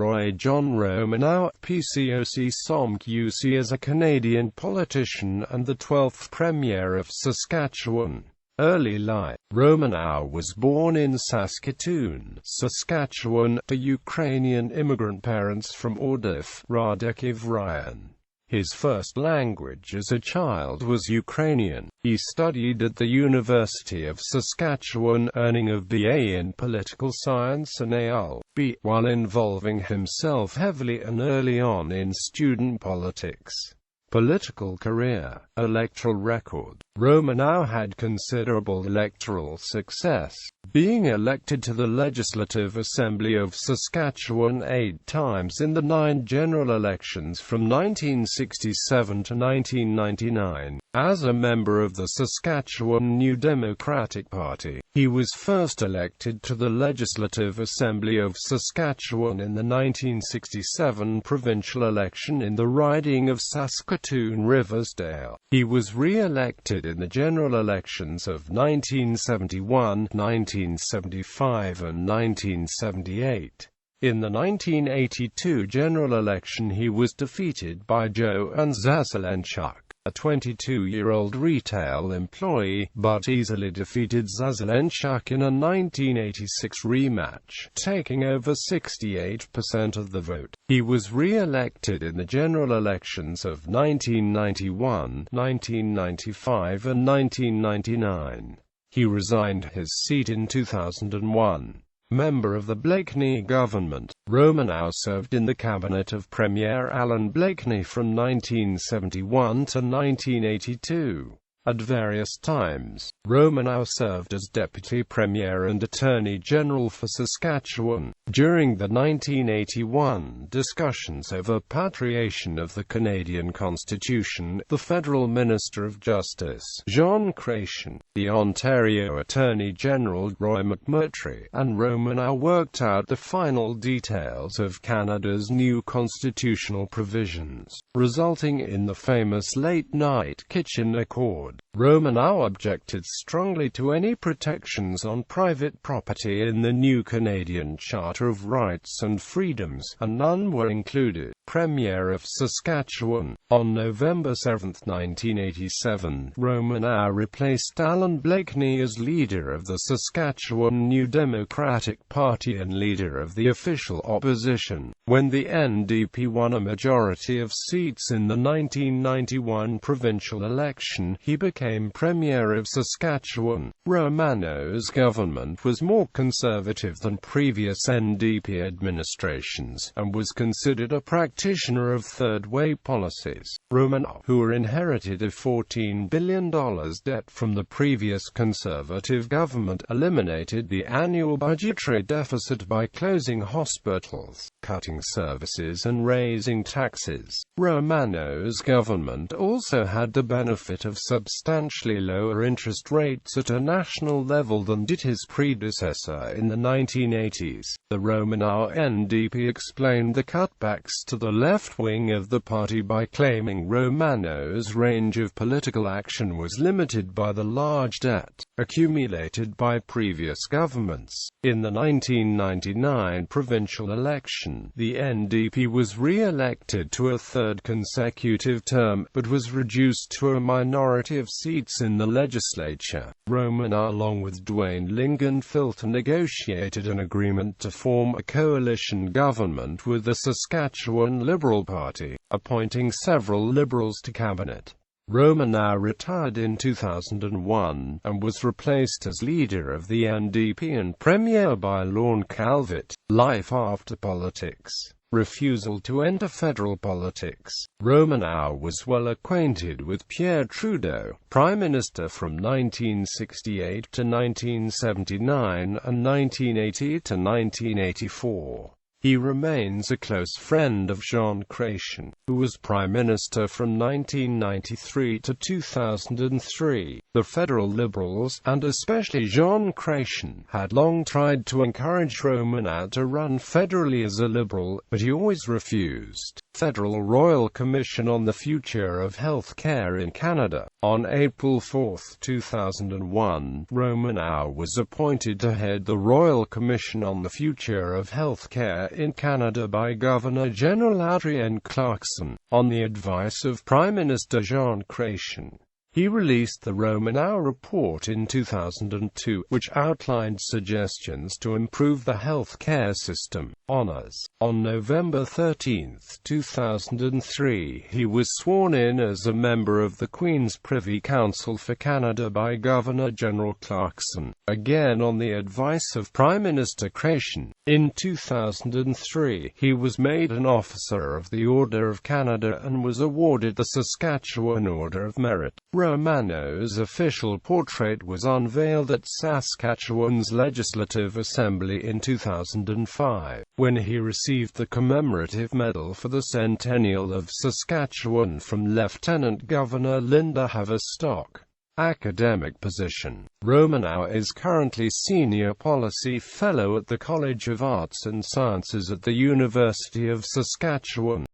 Roy John Romanow, PCOC SOMC is a Canadian politician and the 12th Premier of Saskatchewan. Early life. Romanow was born in Saskatoon, Saskatchewan, to Ukrainian immigrant parents from Ordiv, Radekhiv Ryan. His first language as a child was Ukrainian. He studied at the University of Saskatchewan, earning a BA in Political Science and ALB, while involving himself heavily and early on in student politics. Political career. Electoral record. Romanow had considerable electoral success, being elected to the Legislative Assembly of Saskatchewan 8 times in the 9 general elections from 1967 to 1999. As a member of the Saskatchewan New Democratic Party, he was first elected to the Legislative Assembly of Saskatchewan in the 1967 provincial election in the riding of Saskatoon-Riversdale. He was re-elected in the general elections of 1971, 1975 and 1978. In the 1982 general election he was defeated by Joanne Zazelenchuk, a 22-year-old retail employee, but easily defeated Zazelenchuk in a 1986 rematch, taking over 68% of the vote. He was re-elected in the general elections of 1991, 1995 and 1999. He resigned his seat in 2001. Member of the Blakeney government, Romanow served in the cabinet of Premier Alan Blakeney from 1971 to 1982. At various times, Romanow served as Deputy Premier and Attorney General for Saskatchewan. During the 1981 discussions over patriation of the Canadian Constitution, the Federal Minister of Justice, John Creation, the Ontario Attorney General, Roy McMurtry, and Romanow worked out the final details of Canada's new constitutional provisions, resulting in the famous Late-Night Kitchen Accord. Romanow objected strongly to any protections on private property in the new Canadian Charter of Rights and Freedoms, and none were included. Premier of Saskatchewan. On November 7, 1987, Romanow replaced Alan Blakeney as leader of the Saskatchewan New Democratic Party and leader of the official opposition. When the NDP won a majority of seats in the 1991 provincial election, he became Premier of Saskatchewan. Romanow's government was more conservative than previous NDP administrations, and was considered a practitioner of third-way policies. Romanow, who inherited a $14 billion debt from the previous Conservative government, eliminated the annual budgetary deficit by closing hospitals, cutting services and raising taxes. Romanow's government also had the benefit of substantially lower interest rates at a national level than did his predecessor in the 1980s. The Romanow NDP explained the cutbacks to the left wing of the party by claiming Romanow's range of political action was limited by the large debt accumulated by previous governments. In the 1999 provincial election, the NDP was re-elected to a third consecutive term, but was reduced to a minority of seats in the legislature. Romanow, along with Dwayne Lingenfelter, negotiated an agreement to form a coalition government with the Saskatchewan Liberal Party, appointing several Liberals to cabinet. Romanow retired in 2001, and was replaced as leader of the NDP and Premier by Lorne Calvert. Life after politics. Refusal to enter federal politics. Romanow was well acquainted with Pierre Trudeau, Prime Minister from 1968 to 1979 and 1980 to 1984. He remains a close friend of John Creation, who was Prime Minister from 1993 to 2003. The federal Liberals, and especially John Creation, had long tried to encourage Romanow to run federally as a Liberal, but he always refused. Federal Royal Commission on the Future of Health Care in Canada. On April 4, 2001, Romanow was appointed to head the Royal Commission on the Future of Healthcare in Canada by Governor-General Adrienne Clarkson, on the advice of Prime Minister Jean Chrétien. He released the Romanow Report in 2002, which outlined suggestions to improve the health care system. Honours. On November 13, 2003, he was sworn in as a member of the Queen's Privy Council for Canada by Governor-General Clarkson, again on the advice of Prime Minister Chrétien. In 2003, he was made an Officer of the Order of Canada and was awarded the Saskatchewan Order of Merit. Romanow's official portrait was unveiled at Saskatchewan's Legislative Assembly in 2005, when he received the commemorative medal for the centennial of Saskatchewan from Lieutenant Governor Linda Haverstock. Academic position. Romanow is currently Senior Policy Fellow at the College of Arts and Sciences at the University of Saskatchewan.